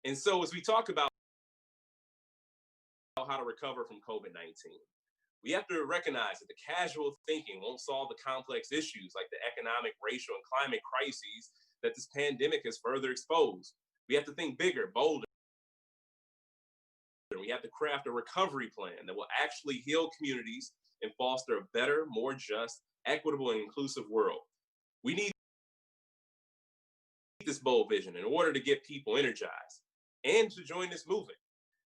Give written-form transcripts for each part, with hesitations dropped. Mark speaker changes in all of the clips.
Speaker 1: And so as we talk about how to recover from COVID-19, we have to recognize that the casual thinking won't solve the complex issues like the economic, racial, and climate crises that this pandemic has further exposed. We have to think bigger, bolder. We have to craft a recovery plan that will actually heal communities and foster a better, more just, equitable, and inclusive world. We need this bold vision in order to get people energized and to join this movement,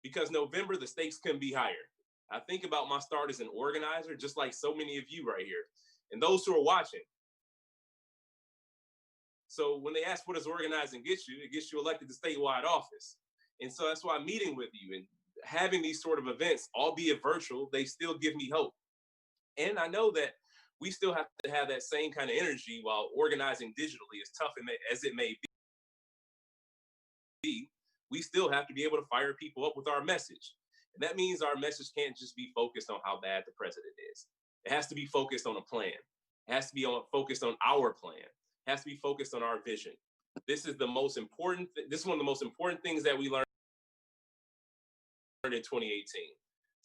Speaker 1: because November, the stakes can be higher. I think about my start as an organizer, just like so many of you right here, and those who are watching. So when they ask what does organizing get you, it gets you elected to statewide office. And so that's why I'm meeting with you and having these sort of events, albeit virtual, they still give me hope. And I know that we still have to have that same kind of energy while organizing digitally, as tough as it may be. We still have to be able to fire people up with our message. And that means our message can't just be focused on how bad the president is. It has to be focused on a plan. It has to be focused on our plan. It has to be focused on our vision. This is the most important. This is one of the most important things that we learned in 2018.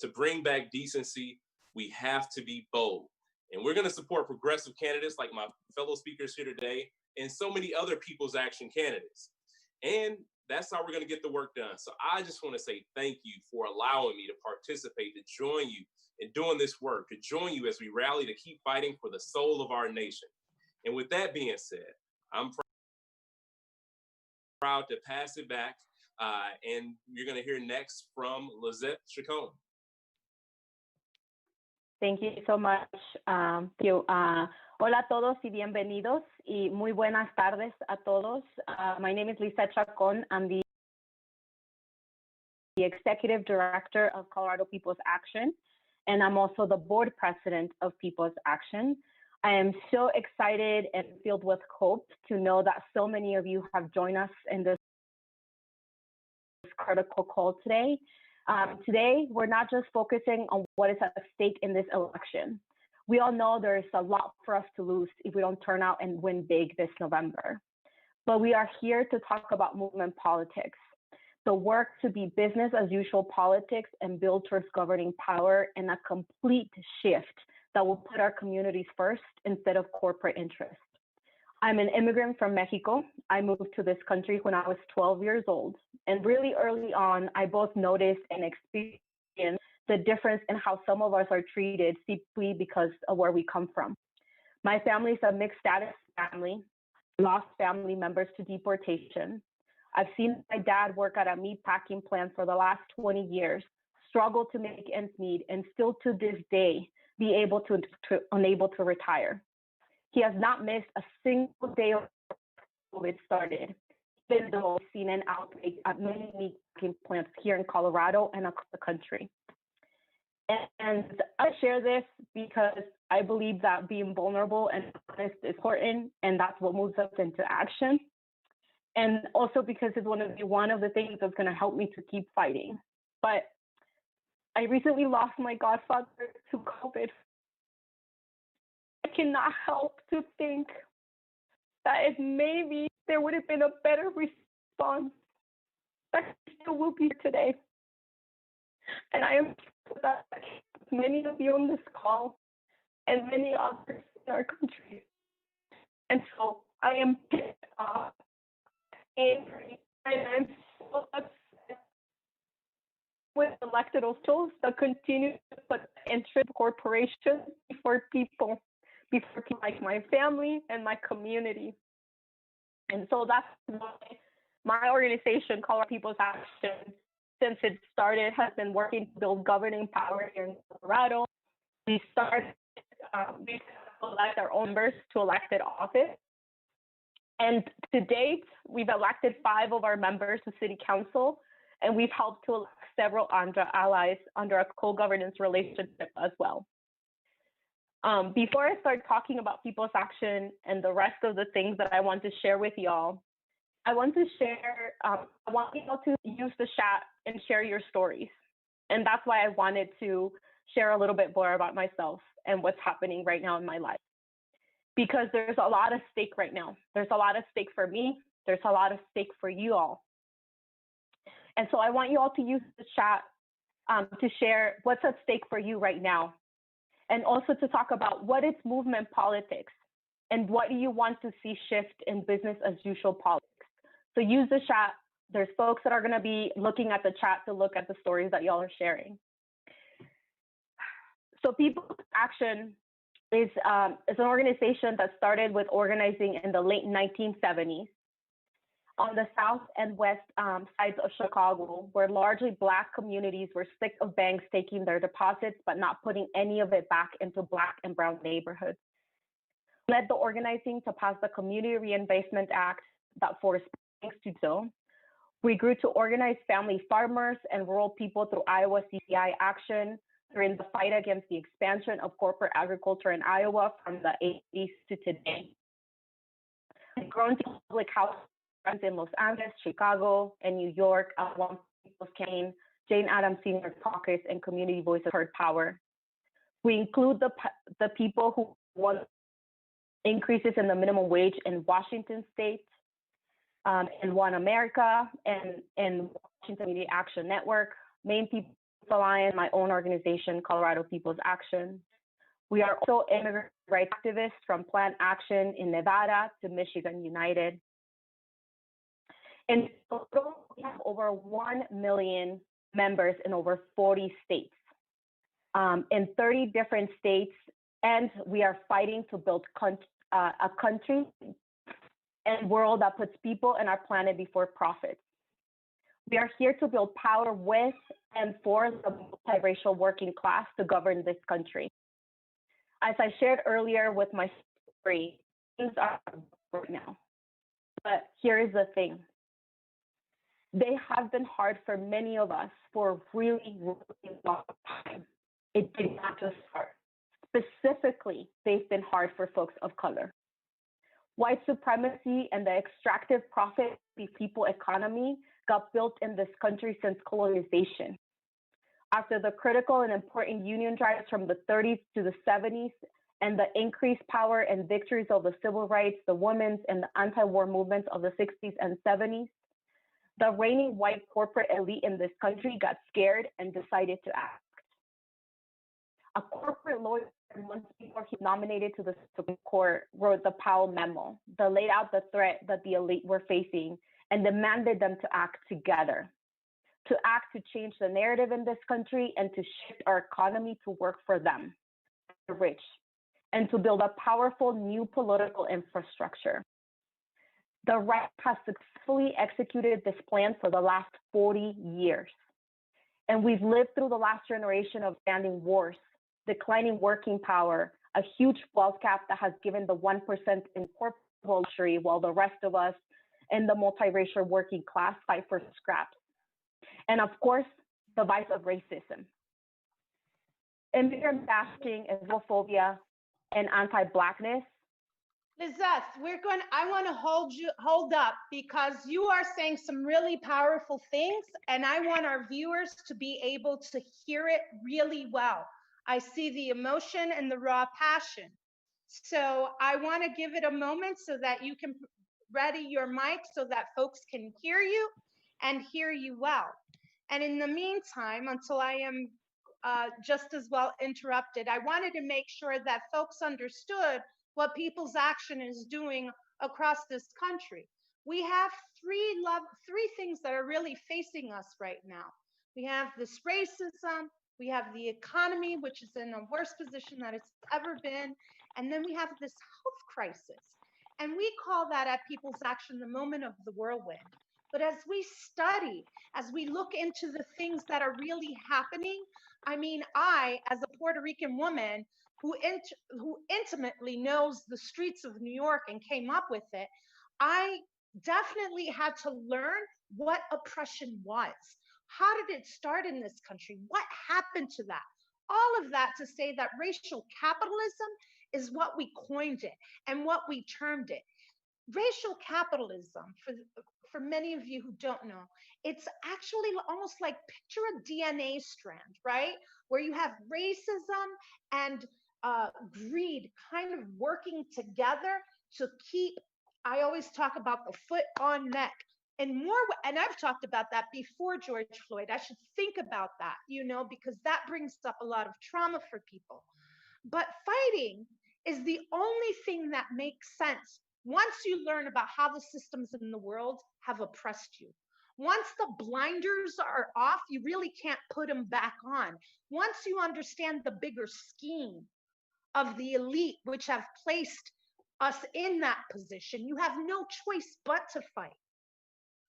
Speaker 1: To bring back decency, we have to be bold. And we're going to support progressive candidates like my fellow speakers here today and so many other people's action candidates. And that's how we're going to get the work done. So I just want to say thank you for allowing me to participate, to join you in doing this work, to join you as we rally to keep fighting for the soul of our nation. And with that being said, I'm proud to pass it back. And you're going to hear next from Lizette Chacon.
Speaker 2: Thank you so much. Hola a todos y bienvenidos y muy buenas tardes a todos. My name is Lisa Chacon. I'm the Executive Director of Colorado People's Action, and I'm also the Board President of People's Action. I am so excited and filled with hope to know that so many of you have joined us in this critical call today. Today, we're not just focusing on what is at stake in this election. We all know there's a lot for us to lose if we don't turn out and win big this November. But we are here to talk about movement politics, the work to be business as usual politics and build towards governing power, and a complete shift that will put our communities first instead of corporate interest. I'm an immigrant from Mexico. I moved to this country when I was 12 years old. And really early on, I both noticed and experienced the difference in how some of us are treated simply because of where we come from. My family is a mixed status family, lost family members to deportation. I've seen my dad work at a meat packing plant for the last 20 years, struggle to make ends meet, and still to this day be unable to retire. He has not missed a single day of COVID started, even though we've seen an outbreak at many meat packing plants here in Colorado and across the country. And I share this because I believe that being vulnerable and honest is important, and that's what moves us into action. And also because it's one of the things that's going to help me to keep fighting. But I recently lost my godfather to COVID. I cannot help to think that if maybe there would have been a better response, that I still will be here today. And I am sure that many of you on this call and many others in our country. And so I am angry, and I'm so upset with elected officials that continue to put interest corporations before people like my family and my community. And so that's why my organization, Colorado People's Action, since it started, has been working to build governing power here in Colorado. We started, we elect our own members to elected office. And to date, we've elected 5 of our members to city council, and we've helped to elect several ANDRA allies under a co-governance relationship as well. Before I start talking about People's Action and the rest of the things that I want to share with y'all, I want to share, I want y'all to use the chat and share your stories. And that's why I wanted to share a little bit more about myself and what's happening right now in my life. Because there's a lot at stake right now. There's a lot at stake for me. There's a lot at stake for you all. And so I want you all to use the chat to share what's at stake for you right now. And also to talk about what is movement politics and what do you want to see shift in business as usual politics. So use the chat. There's folks that are going to be looking at the chat to look at the stories that y'all are sharing. So People's Action is an organization that started with organizing in the late 1970s on the south and west sides of Chicago, where largely Black communities were sick of banks taking their deposits but not putting any of it back into Black and brown neighborhoods. We led the organizing to pass the Community Reinvestment Act that forced banks to do so. We grew to organize family farmers and rural people through Iowa CCI action during the fight against the expansion of corporate agriculture in Iowa from the 80s to today. We've grown to public house in Los Angeles, Chicago, and New York, One People's Campaign, Jane Addams Senior Caucus, and Community Voices Heard Power. We include the people who want increases in the minimum wage in Washington State, in One America, and Washington Community Action Network, Maine People's Alliance, my own organization, Colorado People's Action. We are also immigrant rights activists from Plant Action in Nevada to Michigan United. In total, we have over 1 million members in over 40 states, in 30 different states, and we are fighting to build a country and world that puts people and our planet before profits. We are here to build power with and for the multiracial working class to govern this country. As I shared earlier with my story, things are right now. But here is the thing. They have been hard for many of us for a really, really long time. It did not just start. Specifically, they've been hard for folks of color. White supremacy and the extractive profit people economy got built in this country since colonization. After the critical and important union drives from the 30s to the 70s and the increased power and victories of the civil rights, the women's, and the anti-war movements of the 60s and 70s, the reigning white corporate elite in this country got scared and decided to act. A corporate lawyer, months before he nominated to the Supreme Court, wrote the Powell Memo that laid out the threat that the elite were facing and demanded them to act together, to act to change the narrative in this country and to shift our economy to work for them, the rich, and to build a powerful new political infrastructure. The right has successfully executed this plan for the last 40 years. And we've lived through the last generation of standing wars, declining working power, a huge wealth gap that has given the 1% in corporate luxury while the rest of us in the multiracial working class fight for scraps. And of course, the vice of racism. Immigrant bashing, Islamophobia, and anti-Blackness.
Speaker 3: Lizeth, I want to hold up because you are saying some really powerful things and I want our viewers to be able to hear it really well. I see the emotion and the raw passion. So I want to give it a moment so that you can ready your mic so that folks can hear you and hear you well. And in the meantime, until I am just as well interrupted, I wanted to make sure that folks understood what People's Action is doing across this country. We have three things that are really facing us right now. We have this racism, we have the economy, which is in a worse position than it's ever been, and then we have this health crisis. And we call that at People's Action the moment of the whirlwind. But as we study, as we look into the things that are really happening, I mean, I, as a Puerto Rican woman who intimately knows the streets of New York and came up with it, I definitely had to learn what oppression was. How did it start in this country? What happened to that? All of that to say that racial capitalism is what we coined it and what we termed it. Racial capitalism, for many of you who don't know, it's actually almost like picture a DNA strand, right? Where you have racism and greed kind of working together to keep, I always talk about the foot on neck, and more, and I've talked about that before George Floyd. I should think about that, because that brings up a lot of trauma for people. But fighting is the only thing that makes sense once you learn about how the systems in the world have oppressed you. Once the blinders are off, you really can't put them back on. Once you understand the bigger scheme of the elite, which have placed us in that position, you have no choice but to fight.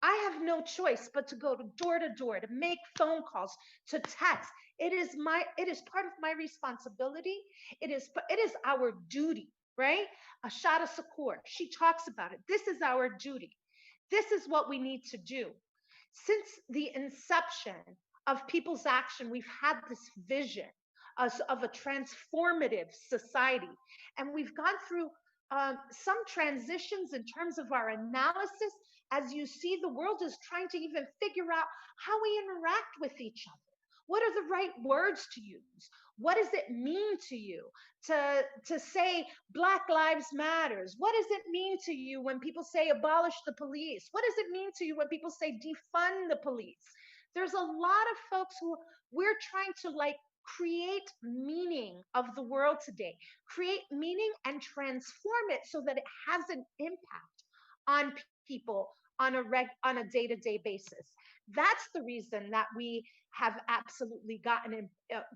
Speaker 3: I have no choice but to go to door, to make phone calls, to text. It is part of my responsibility. It is our duty, right? Ashada Sakur, she talks about it. This is our duty. This is what we need to do. Since the inception of People's Action, we've had this vision of a transformative society, and we've gone through some transitions in terms of our analysis. As you see, the world is trying to even figure out how we interact with each other. What are the right words to use? What does it mean to you to say Black Lives Matters? What does it mean to you when people say abolish the police? What does it mean to you when people say defund the police? There's a lot of folks who we're trying to create meaning of the world today, create meaning and transform it so that it has an impact on people on a day-to-day basis. That's the reason that we have absolutely gotten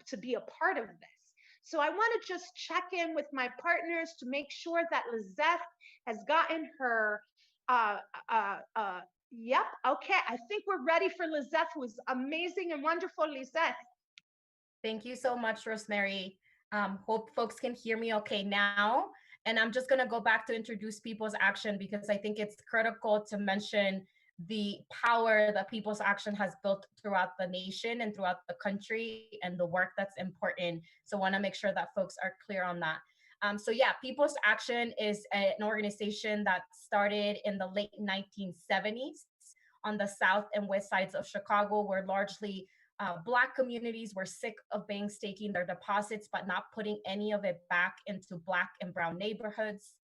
Speaker 3: to be a part of this. So I want to just check in with my partners to make sure that Lizeth has gotten her, yep, okay, I think we're ready for Lizeth, who was amazing and wonderful. Lizeth.
Speaker 4: Thank you so much, Rosemary. Hope folks can hear me okay now. And I'm just gonna go back to introduce People's Action because I think it's critical to mention the power that People's Action has built throughout the nation and throughout the country and the work that's important. So I wanna make sure that folks are clear on that. So yeah, People's Action is an organization that started in the late 1970s on the south and west sides of Chicago, where largely Black communities were sick of banks taking their deposits, but not putting any of it back into Black and Brown neighborhoods.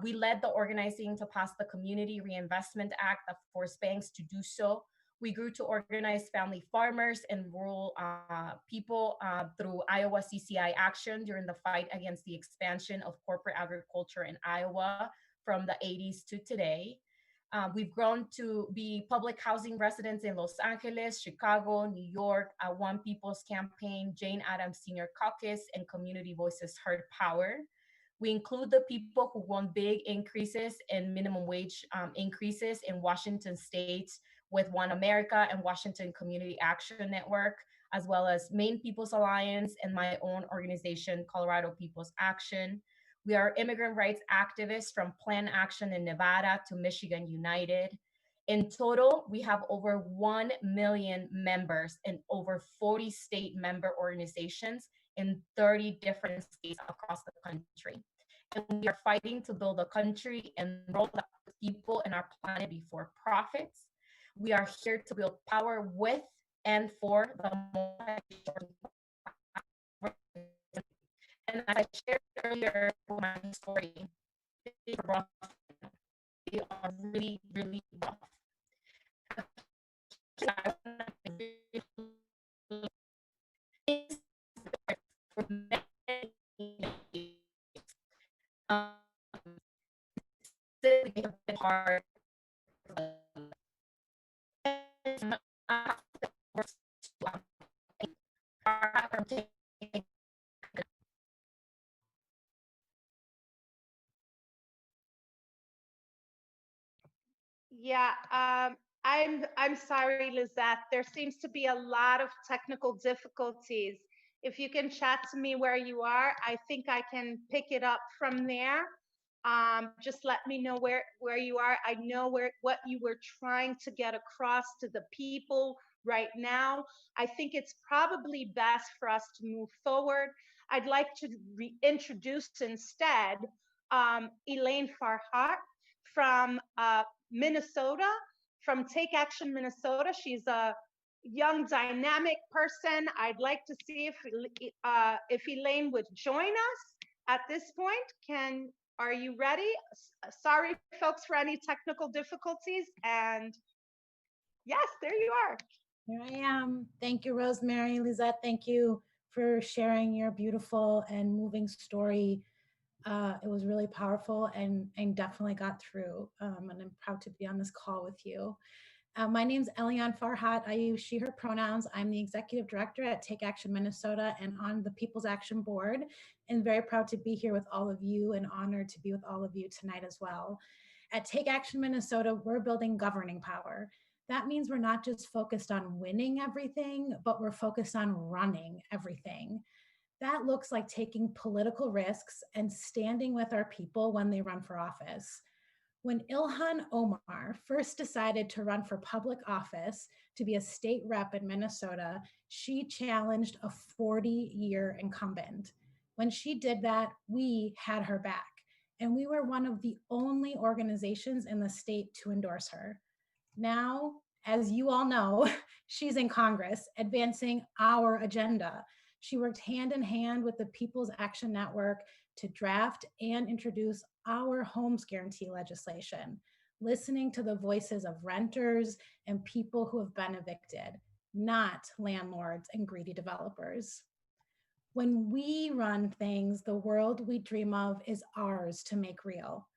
Speaker 4: We led the organizing to pass the Community Reinvestment Act that forced banks to do so. We grew to organize family farmers and rural people through Iowa CCI Action during the fight against the expansion of corporate agriculture in Iowa from the 80s to today. We've grown to be public housing residents in Los Angeles, Chicago, New York, One People's Campaign, Jane Addams Senior Caucus, and Community Voices Heard Power. We include the people who won big increases in minimum wage increases in Washington State with One America and Washington Community Action Network, as well as Maine People's Alliance and my own organization, Colorado People's Action. We are immigrant rights activists from Plan Action in Nevada to Michigan United. In total, we have over 1 million members in over 40 state member organizations in 30 different states across the country. And we are fighting to build a country and world that puts people and our planet before profits. We are here to build power with and for the and as I shared earlier with my story, they are rough. They are really, really rough. Hard.
Speaker 3: Yeah, I'm sorry, Lizette. There seems to be a lot of technical difficulties. If you can chat to me where you are, I think I can pick it up from there. Just let me know where you are. I know what you were trying to get across to the people right now. I think it's probably best for us to move forward. I'd like to reintroduce instead Elaine Farhat from Minnesota, from Take Action Minnesota. She's a young, dynamic person. I'd like to see if Elaine would join us at this point. Are you ready? Sorry, folks, for any technical difficulties. And yes, there you are.
Speaker 5: Here I am. Thank you, Rosemary. Lizette, thank you for sharing your beautiful and moving story. It was really powerful and definitely got through. And I'm proud to be on this call with you. My name's Elaine Farhat. I use she, her pronouns. I'm the executive director at Take Action Minnesota and on the People's Action Board. And very proud to be here with all of you and honored to be with all of you tonight as well. At Take Action Minnesota, we're building governing power. That means we're not just focused on winning everything, but we're focused on running everything. That looks like taking political risks and standing with our people when they run for office. When Ilhan Omar first decided to run for public office to be a state rep in Minnesota, she challenged a 40-year incumbent. When she did that, we had her back, and we were one of the only organizations in the state to endorse her. Now, as you all know, she's in Congress advancing our agenda. She worked hand in hand with the People's Action Network to draft and introduce our homes guarantee legislation, listening to the voices of renters and people who have been evicted, not landlords and greedy developers. When we run things, the world we dream of is ours to make real.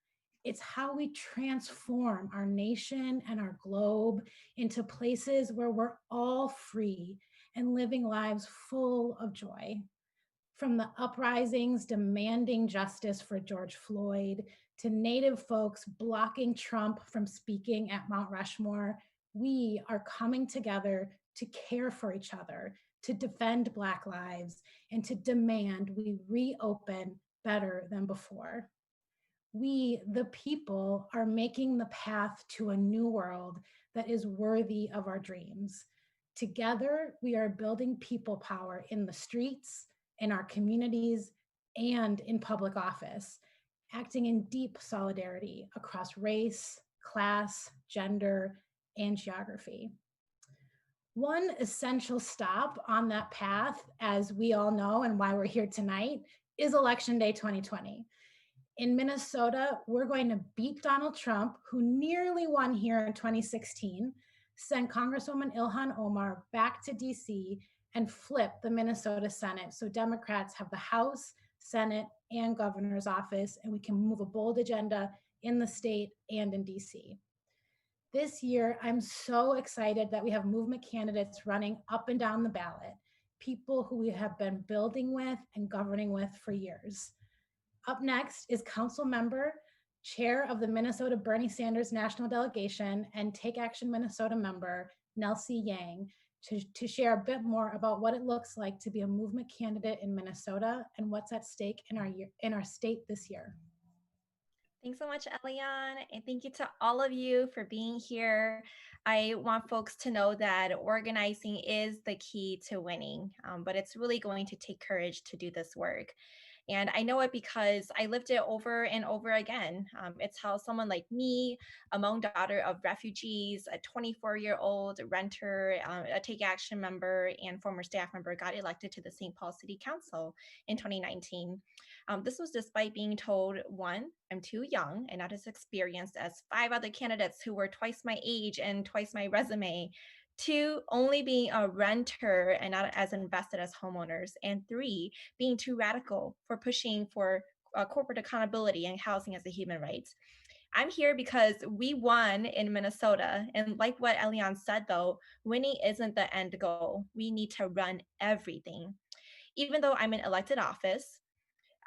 Speaker 5: It's how we transform our nation and our globe into places where we're all free and living lives full of joy. From the uprisings demanding justice for George Floyd to Native folks blocking Trump from speaking at Mount Rushmore, we are coming together to care for each other, to defend Black lives, and to demand we reopen better than before. We, the people, are making the path to a new world that is worthy of our dreams. Together, we are building people power in the streets, in our communities, and in public office, acting in deep solidarity across race, class, gender, and geography. One essential stop on that path, as we all know and why we're here tonight, is Election Day 2020. In Minnesota, we're going to beat Donald Trump, who nearly won here in 2016, send Congresswoman Ilhan Omar back to DC, and flip the Minnesota Senate so Democrats have the House, Senate, and governor's office, and we can move a bold agenda in the state and in DC. This year, I'm so excited that we have movement candidates running up and down the ballot, people who we have been building with and governing with for years. Up next is Council Member, Chair of the Minnesota Bernie Sanders National Delegation, and Take Action Minnesota member, Nelsie Yang, to share a bit more about what it looks like to be a movement candidate in Minnesota and what's at stake in our state this year.
Speaker 6: Thanks so much, Eliane, and thank you to all of you for being here. I want folks to know that organizing is the key to winning, but it's really going to take courage to do this work. And I know it because I lived it over and over again. It's how someone like me, a Hmong daughter of refugees, a 24-year-old renter, a Take Action member, and former staff member, got elected to the St. Paul City Council in 2019. This was despite being told, one, I'm too young and not as experienced as 5 other candidates who were twice my age and twice my resume. 2, only being a renter and not as invested as homeowners. And 3, being too radical for pushing for corporate accountability and housing as a human right. I'm here because we won in Minnesota. And like what Eliane said, though, winning isn't the end goal. We need to run everything. Even though I'm in elected office,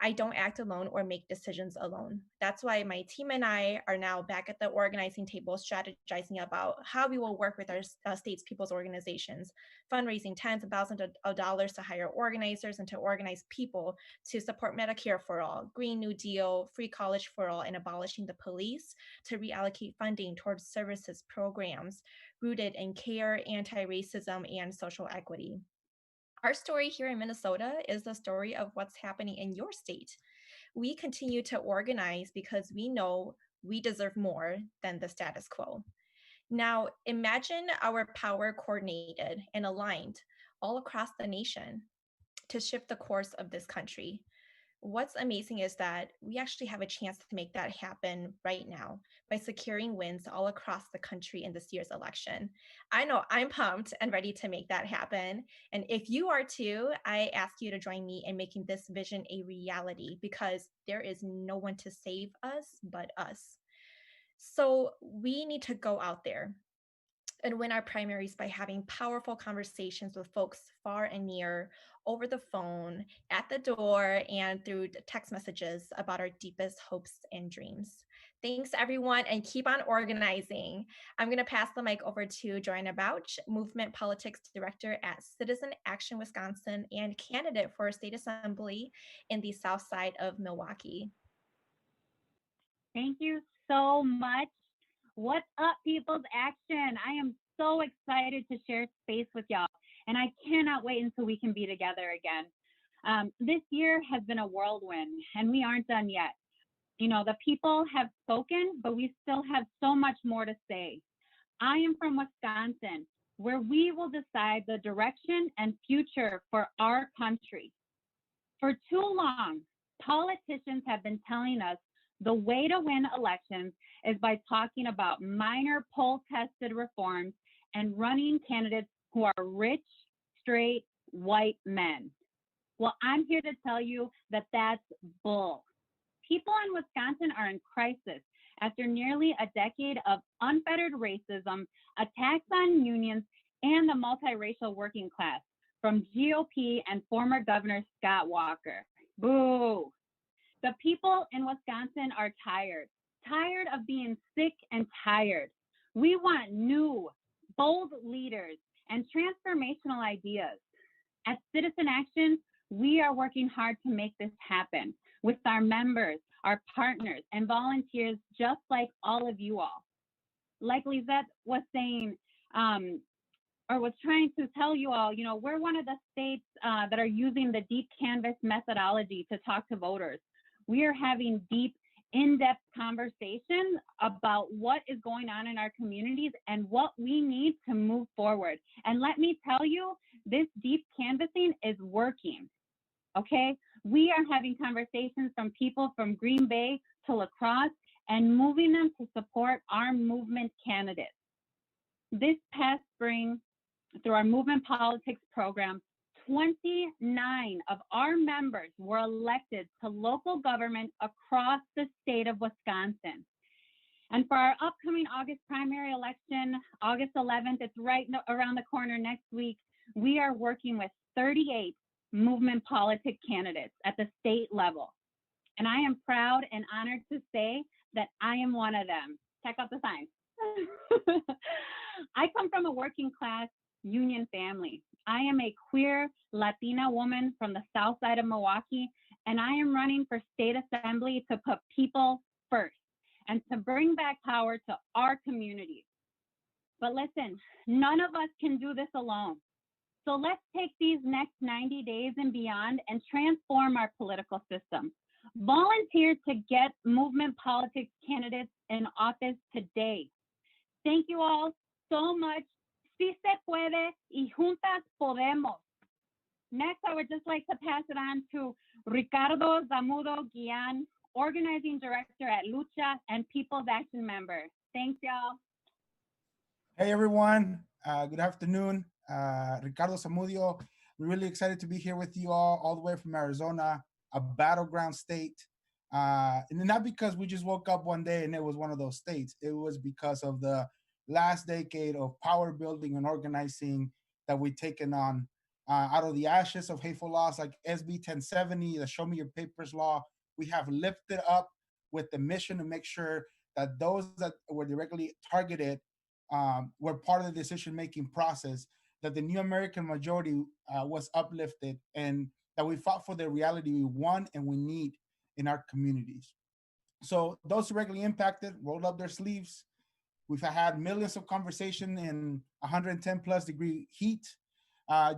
Speaker 6: I don't act alone or make decisions alone. That's why my team and I are now back at the organizing table, strategizing about how we will work with our state's people's organizations, fundraising tens of thousands of dollars to hire organizers and to organize people to support Medicare for all, Green New Deal, free college for all, and abolishing the police to reallocate funding towards services programs rooted in care, anti-racism, and social equity. Our story here in Minnesota is the story of what's happening in your state. We continue to organize because we know we deserve more than the status quo. Now, imagine our power coordinated and aligned all across the nation to shift the course of this country. What's amazing is that we actually have a chance to make that happen right now by securing wins all across the country in this year's election. I know I'm pumped and ready to make that happen. And if you are too, I ask you to join me in making this vision a reality, because there is no one to save us but us. So we need to go out there and win our primaries by having powerful conversations with folks far and near, over the phone, at the door, and through text messages about our deepest hopes and dreams. Thanks, everyone, and keep on organizing. I'm going to pass the mic over to Joanna Bouch, Movement Politics Director at Citizen Action Wisconsin and candidate for State Assembly in the South Side of Milwaukee.
Speaker 7: Thank you so much. What's up, People's Action? I am so excited to share space with y'all, and I cannot wait until we can be together again. This year has been a whirlwind, and we aren't done yet. You know, the people have spoken, but we still have so much more to say. I am from Wisconsin, where we will decide the direction and future for our country. For too long, politicians have been telling us the way to win elections is by talking about minor poll-tested reforms and running candidates who are rich, straight, white men. Well, I'm here to tell you that that's bull. People in Wisconsin are in crisis after nearly a decade of unfettered racism, attacks on unions, and the multiracial working class from GOP and former Governor Scott Walker. Boo! The people in Wisconsin are tired of being sick and tired. We want new, bold leaders and transformational ideas. At Citizen Action, we are working hard to make this happen with our members, our partners, and volunteers just like all of you all. Like Lizette was saying, or was trying to tell you all, you know, we're one of the states that are using the deep canvas methodology to talk to voters. We are having deep, in-depth conversations about what is going on in our communities and what we need to move forward. And let me tell you, this deep canvassing is working, okay? We are having conversations from people from Green Bay to La Crosse and moving them to support our movement candidates. This past spring, through our Movement Politics program, 29 of our members were elected to local government across the state of Wisconsin. And for our upcoming August primary election, August 11th, it's right around the corner next week, we are working with 38 movement politics candidates at the state level. And I am proud and honored to say that I am one of them. Check out the sign. I come from a working class union family. I am a queer Latina woman from the South Side of Milwaukee, and I am running for state assembly to put people first and to bring back power to our communities. But listen, none of us can do this alone. So let's take these next 90 days and beyond and transform our political system. Volunteer to get movement politics candidates in office today. Thank you all so much. Sí se puede y juntas podemos. Next, I would just like to pass it on to Ricardo Zamuro Guillain, Organizing Director at Lucha and People's Action member. Thanks, y'all.
Speaker 8: Hey, everyone. Good afternoon. Ricardo Zamudio. We're really excited to be here with you all the way from Arizona, a battleground state. And not because we just woke up one day and it was one of those states. It was because of the last decade of power building and organizing that we've taken on out of the ashes of hateful laws like SB 1070, the Show Me Your Papers law. We have lifted up with the mission to make sure that those that were directly targeted were part of the decision-making process, that the new American majority was uplifted, and that we fought for the reality we want and we need in our communities. So those directly impacted rolled up their sleeves. We've had millions of conversation in 110 plus degree heat,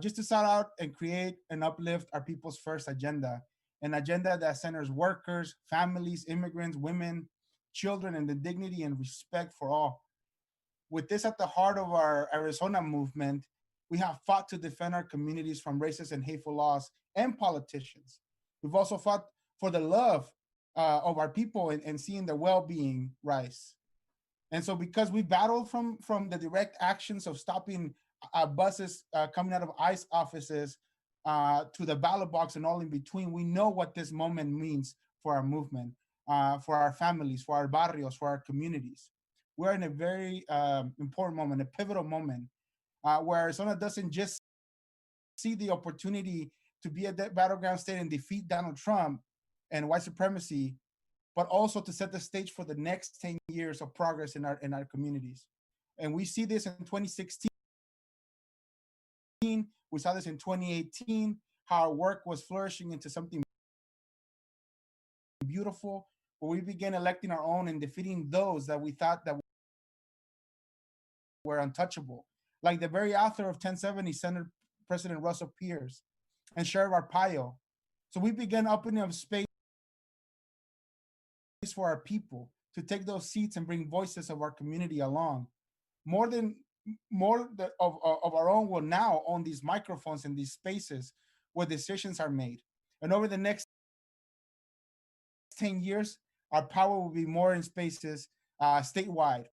Speaker 8: just to sort out and create and uplift our people's first agenda, an agenda that centers workers, families, immigrants, women, children, and the dignity and respect for all. With this at the heart of our Arizona movement, we have fought to defend our communities from racist and hateful laws and politicians. We've also fought for the love of our people and seeing their well-being rise. And so because we battled from the direct actions of stopping buses coming out of ICE offices to the ballot box and all in between, we know what this moment means for our movement, for our families, for our barrios, for our communities. We're in a very important moment, a pivotal moment, where Arizona doesn't just see the opportunity to be a battleground state and defeat Donald Trump and white supremacy, but also to set the stage for the next 10 years of progress in our communities. And we see this in 2016. We saw this in 2018, how our work was flourishing into something beautiful, where we began electing our own and defeating those that we thought that were untouchable, like the very author of 1070, Senator President Russell Pierce and Sheriff Arpaio. So we began opening up space for our people to take those seats and bring voices of our community along. More of our own will now own these microphones and these spaces where decisions are made. And over the next 10 years, our power will be more in spaces statewide,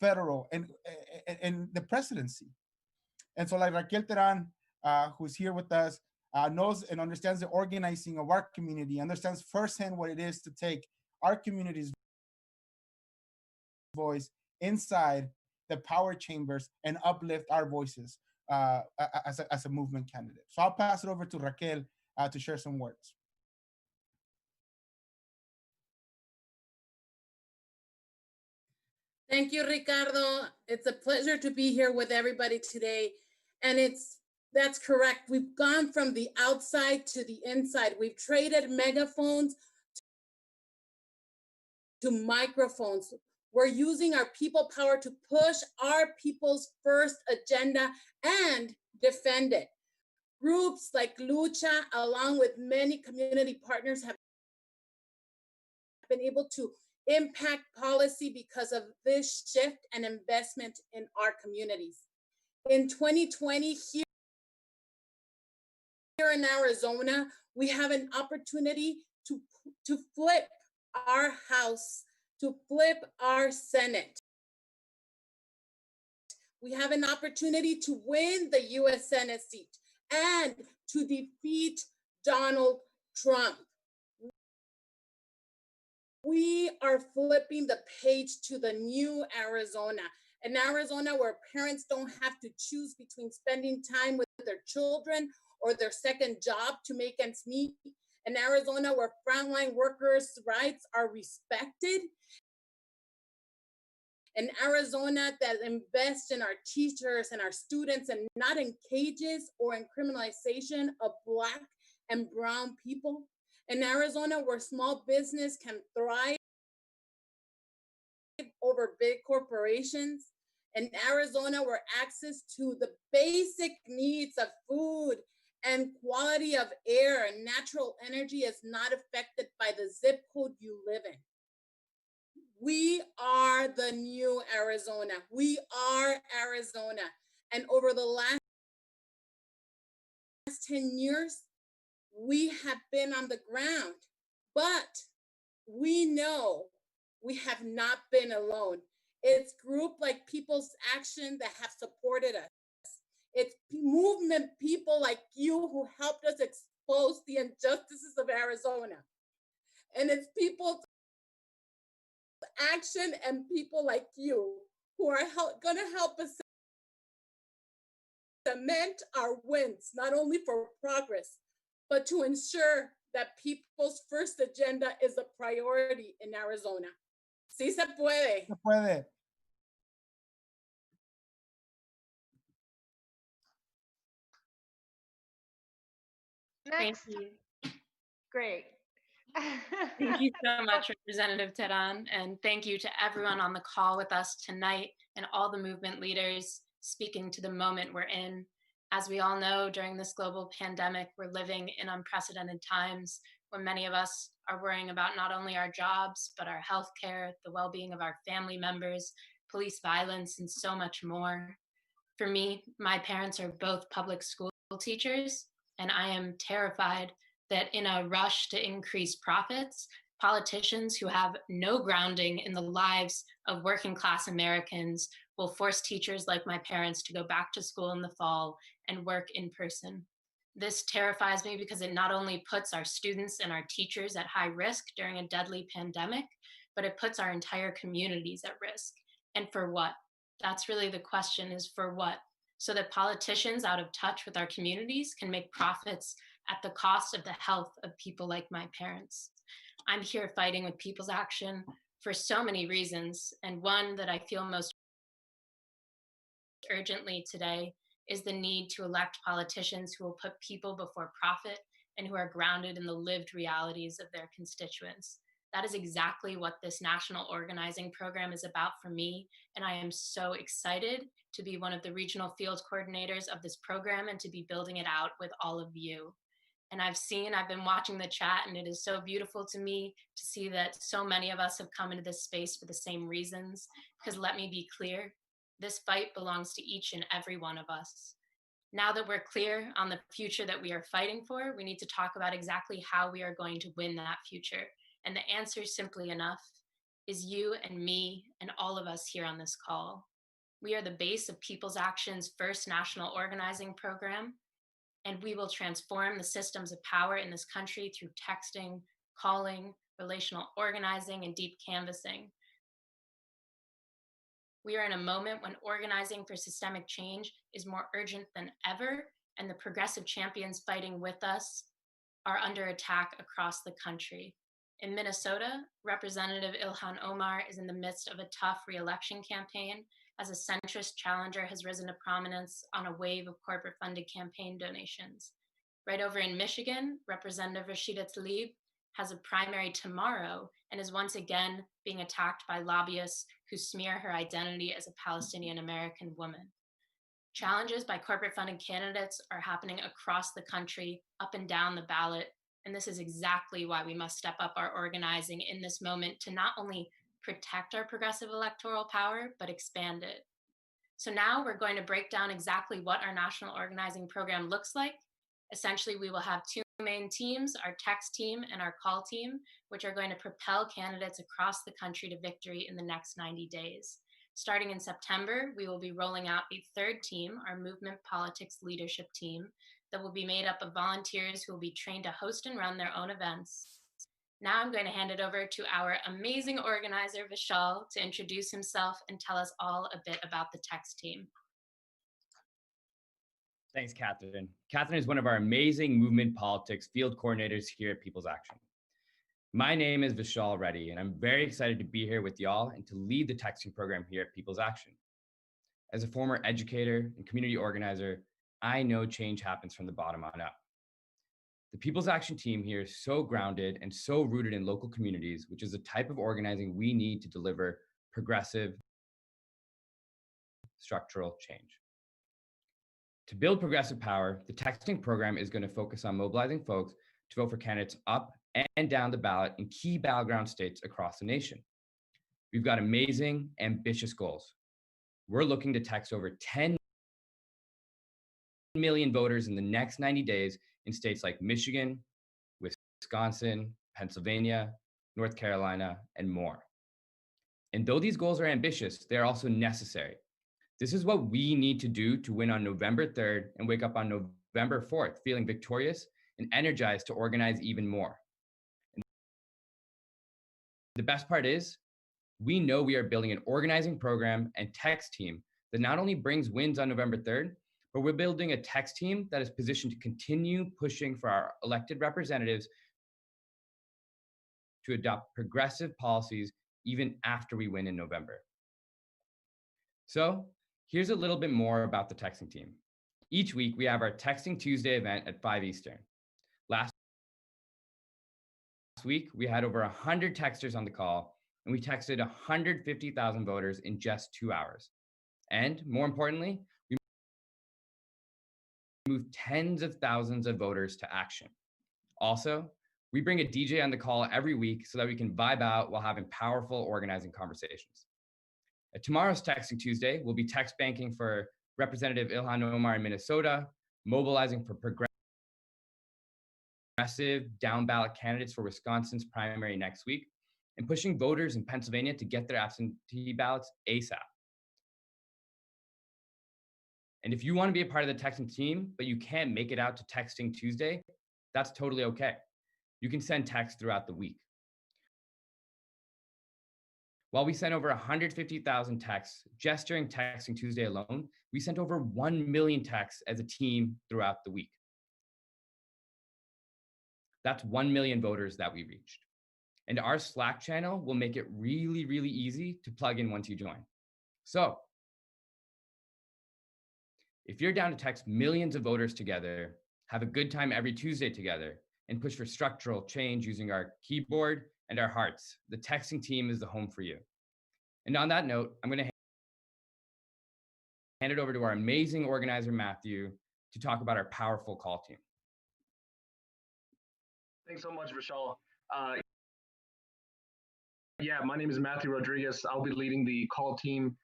Speaker 8: federal, and the presidency. And so like Raquel Teran, who's here with us, knows and understands the organizing of our community, understands firsthand what it is to take our community's voice inside the power chambers and uplift our voices as a movement candidate. So I'll pass it over to Raquel to share some words.
Speaker 9: Thank you, Ricardo. It's a pleasure to be here with everybody today. And that's correct. We've gone from the outside to the inside. We've traded megaphones to microphones. We're using our people power to push our people's first agenda and defend it. Groups like Lucha, along with many community partners, have been able to impact policy because of this shift and investment in our communities. In 2020, here in Arizona, we have an opportunity to flip our House, to flip our Senate. We have an opportunity to win the U.S. Senate seat and to defeat Donald Trump. We are flipping the page to the new Arizona, an Arizona where parents don't have to choose between spending time with their children or their second job to make ends meet, an Arizona where frontline workers' rights are respected, an Arizona that invests in our teachers and our students and not in cages or in criminalization of Black and brown people, an Arizona where small business can thrive over big corporations, an Arizona where access to the basic needs of food and quality of air and natural energy is not affected by the zip code you live in. We are the new Arizona. We are Arizona. And over the last 10 years, we have been on the ground, but we know we have not been alone. It's groups like People's Action that have supported us. It's movement people like you who helped us expose the injustices of Arizona. And it's People's Action and people like you who are going to help us cement our wins, not only for progress, but to ensure that people's first agenda is a priority in Arizona. Sí se puede.
Speaker 8: Se puede.
Speaker 3: Next.
Speaker 10: Thank you.
Speaker 3: Great.
Speaker 10: Thank you so much, Representative Teran, and thank you to everyone on the call with us tonight and all the movement leaders speaking to the moment we're in. As we all know, during this global pandemic, we're living in unprecedented times when many of us are worrying about not only our jobs, but our healthcare, the well-being of our family members, police violence, and so much more. For me, my parents are both public school teachers, and I am terrified that in a rush to increase profits, politicians who have no grounding in the lives of working class Americans will force teachers like my parents to go back to school in the fall and work in person. This terrifies me because it not only puts our students and our teachers at high risk during a deadly pandemic, but it puts our entire communities at risk. And for what? That's really the question, is for what? So that politicians out of touch with our communities can make profits at the cost of the health of people like my parents. I'm here fighting with People's Action for so many reasons, and one that I feel most urgently today is the need to elect politicians who will put people before profit and who are grounded in the lived realities of their constituents. That is exactly what this national organizing program is about for me, and I am so excited to be one of the regional field coordinators of this program and to be building it out with all of you. And I've been watching the chat, and it is so beautiful to me to see that so many of us have come into this space for the same reasons, because let me be clear, this fight belongs to each and every one of us. Now that we're clear on the future that we are fighting for, we need to talk about exactly how we are going to win that future. And the answer, simply enough, is you and me and all of us here on this call. We are the base of People's Action's first national organizing program, and we will transform the systems of power in this country through texting, calling, relational organizing, and deep canvassing. We are in a moment when organizing for systemic change is more urgent than ever, and the progressive champions fighting with us are under attack across the country. In Minnesota, Representative Ilhan Omar is in the midst of a tough re-election campaign as a centrist challenger has risen to prominence on a wave of corporate-funded campaign donations. Right over in Michigan, Representative Rashida Tlaib has a primary tomorrow and is once again being attacked by lobbyists who smear her identity as a Palestinian American woman. Challenges by corporate-funded candidates are happening across the country, up and down the ballot, and this is exactly why we must step up our organizing in this moment to not only protect our progressive electoral power, but expand it. So now we're going to break down exactly what our national organizing program looks like. Essentially, we will have two main teams, our text team and our call team, which are going to propel candidates across the country to victory in the next 90 days. Starting in September, we will be rolling out a third team, our movement politics leadership team, that will be made up of volunteers who will be trained to host and run their own events. Now I'm going to hand it over to our amazing organizer, Vishal, to introduce himself and tell us all a bit about the text team.
Speaker 11: Thanks, Catherine. Catherine is one of our amazing movement politics field coordinators here at People's Action. My name is Vishal Reddy, and I'm very excited to be here with y'all and to lead the texting program here at People's Action. As a former educator and community organizer, I know change happens from the bottom on up. The People's Action team here is so grounded and so rooted in local communities, which is the type of organizing we need to deliver progressive structural change. To build progressive power, the texting program is going to focus on mobilizing folks to vote for candidates up and down the ballot in key battleground states across the nation. We've got amazing, ambitious goals. We're looking to text over 10 million voters in the next 90 days in states like Michigan, Wisconsin, Pennsylvania, North Carolina, and more. And though these goals are ambitious, they're also necessary. This is what we need to do to win on November 3rd and wake up on November 4th feeling victorious and energized to organize even more. And the best part is, we know we are building an organizing program and text team that not only brings wins on November 3rd, but we're building a text team that is positioned to continue pushing for our elected representatives to adopt progressive policies even after we win in November. So here's a little bit more about the texting team. Each week, we have our Texting Tuesday event at 5 Eastern. Last week, we had over 100 texters on the call, and we texted 150,000 voters in just 2 hours. And more importantly, we moved tens of thousands of voters to action. Also, we bring a DJ on the call every week so that we can vibe out while having powerful organizing conversations. At tomorrow's Texting Tuesday, we'll be text banking for Representative Ilhan Omar in Minnesota, mobilizing for progressive aggressive down ballot candidates for Wisconsin's primary next week and pushing voters in Pennsylvania to get their absentee ballots ASAP. And if you want to be a part of the texting team, but you can't make it out to Texting Tuesday, that's totally okay. You can send texts throughout the week. While we sent over 150,000 texts just during Texting Tuesday alone, we sent over 1 million texts as a team throughout the week. That's 1 million voters that we reached. And our Slack channel will make it really, really easy to plug in once you join. So if you're down to text millions of voters together, have a good time every Tuesday together, and push for structural change using our keyboard and our hearts, the texting team is the home for you. And on that note, I'm going to hand it over to our amazing organizer, Matthew, to talk about our powerful call team.
Speaker 12: Thanks so much, Vishal. Yeah, my name is Matthew Rodriguez. I'll be leading the call team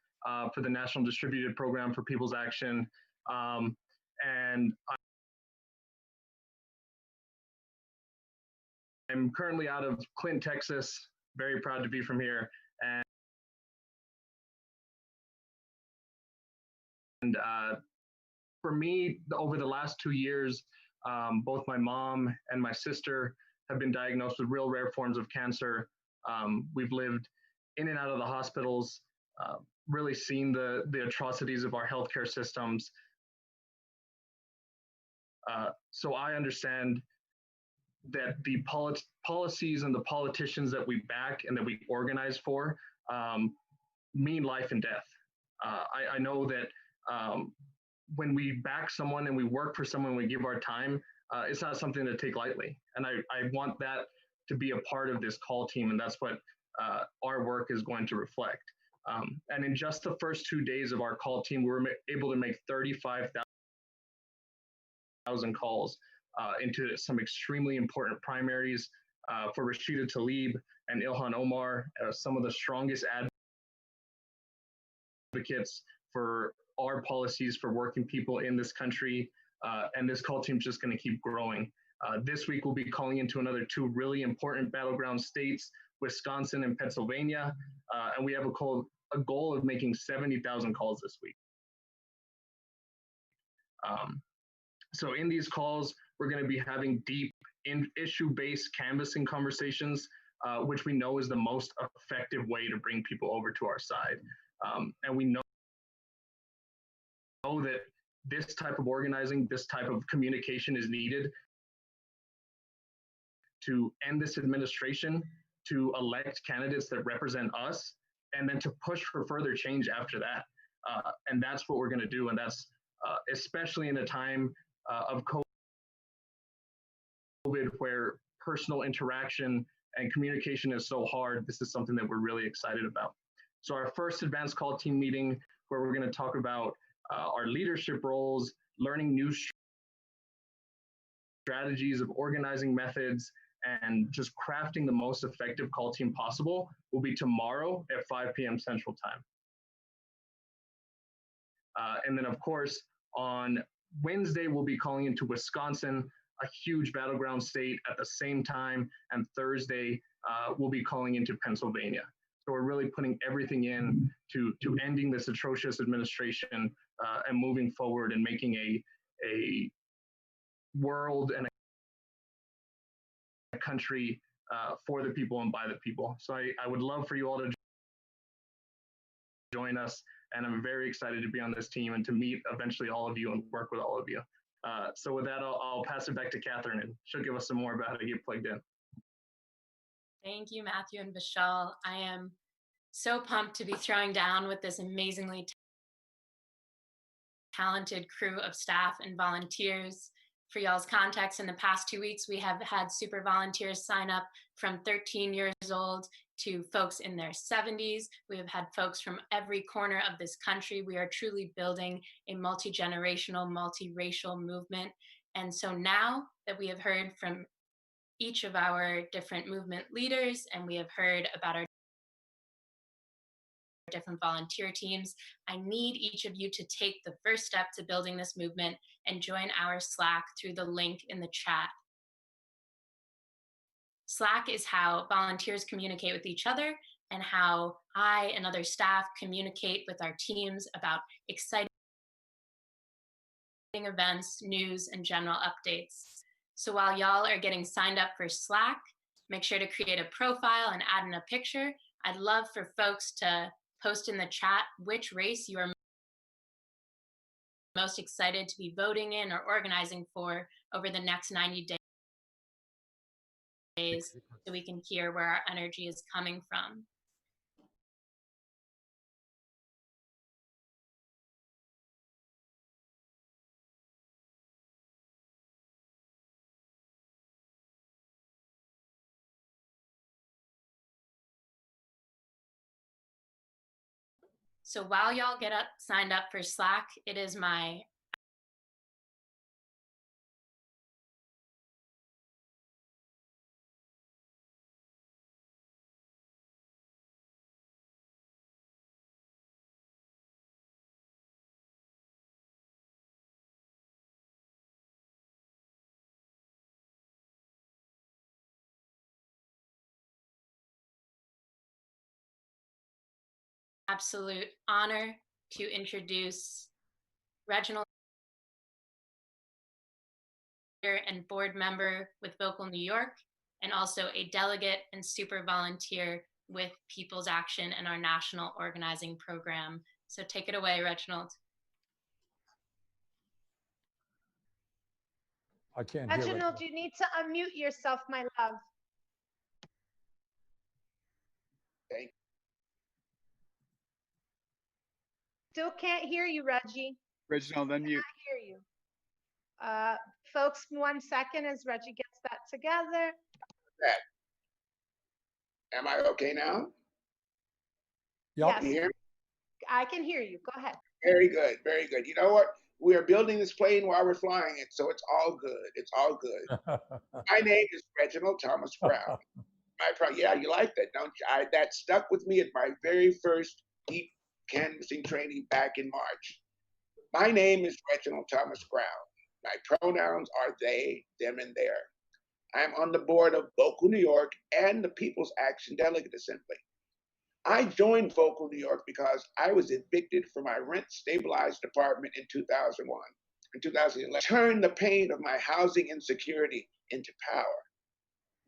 Speaker 12: for the National Distributed Program for People's Action. And I'm currently out of Clint, Texas. Very proud to be from here. And for me, over the last 2 years, both my mom and my sister have been diagnosed with real rare forms of cancer. We've lived in and out of the hospitals, really seen the atrocities of our healthcare systems. So I understand that the policies and the politicians that we back and that we organize for mean life and death. I know that when we back someone and we work for someone, we give our time, it's not something to take lightly. And I want that to be a part of this call team, and that's what our work is going to reflect. And in just the first 2 days of our call team, we were able to make 35,000 calls into some extremely important primaries for Rashida Tlaib and Ilhan Omar, some of the strongest advocates for our policies for working people in this country. And this call team is just going to keep growing. This week, we'll be calling into another 2 really important battleground states, Wisconsin and Pennsylvania. And we have a goal of making 70,000 calls this week. So in these calls, we're going to be having deep issue-based canvassing conversations, which we know is the most effective way to bring people over to our side. And we know that this type of organizing, this type of communication is needed to end this administration, to elect candidates that represent us, and then to push for further change after that. And that's what we're going to do. And that's especially in a time of COVID where personal interaction and communication is so hard. This is something that we're really excited about. So our first advanced call team meeting, where we're going to talk about our leadership roles, learning new strategies of organizing methods, and just crafting the most effective call team possible, will be tomorrow at 5 p.m. Central Time. And then, of course, on Wednesday, we'll be calling into Wisconsin, a huge battleground state, at the same time. And Thursday, we'll be calling into Pennsylvania. So we're really putting everything in to ending this atrocious administration and moving forward and making a world and a country for the people and by the people. So I would love for you all to join us. And I'm very excited to be on this team and to meet eventually all of you and work with all of you. So with that, I'll pass it back to Catherine, and she'll give us some more about how to get plugged in.
Speaker 10: Thank you, Matthew and Vishal. I am so pumped to be throwing down with this amazingly talented crew of staff and volunteers. For y'all's context, in the past 2 weeks, we have had super volunteers sign up from 13 years old to folks in their 70s. We have had folks from every corner of this country. We are truly building a multi-generational, multiracial movement. And so now that we have heard from each of our different movement leaders, and we have heard about our different volunteer teams, I need each of you to take the first step to building this movement and join our Slack through the link in the chat. Slack is how volunteers communicate with each other and how I and other staff communicate with our teams about exciting events, news, and general updates. So while y'all are getting signed up for Slack, make sure to create a profile and add in a picture. I'd love for folks to post in the chat which race you are most excited to be voting in or organizing for over the next 90 days so we can hear where our energy is coming from. So while y'all get signed up for Slack, it is my absolute honor to introduce Reginald and board member with Vocal New York, and also a delegate and super volunteer with People's Action and our national organizing program. So take it away, Reginald.
Speaker 13: I can't hear
Speaker 3: Reginald, you need to unmute yourself, my love.
Speaker 14: Thank you.
Speaker 3: Still can't hear you, Reggie.
Speaker 14: Reginald, unmute.
Speaker 3: Can't hear you. Folks, 1 second as Reggie gets that together.
Speaker 14: Am I okay now?
Speaker 3: Yes.
Speaker 14: Can you hear me?
Speaker 3: I can hear you. Go ahead.
Speaker 14: Very good, very good. You know what? We are building this plane while we're flying it, so it's all good. It's all good. My name is Reginald Thomas Brown. Yeah, you like that, don't you? That stuck with me at my very first deep canvassing training back in March. My name is Reginald Thomas Brown. My pronouns are they, them, and their. I'm on the board of Vocal New York and the People's Action Delegate Assembly. I joined Vocal New York because I was evicted from my rent-stabilized apartment in 2001. In 2011, turned the pain of my housing insecurity into power.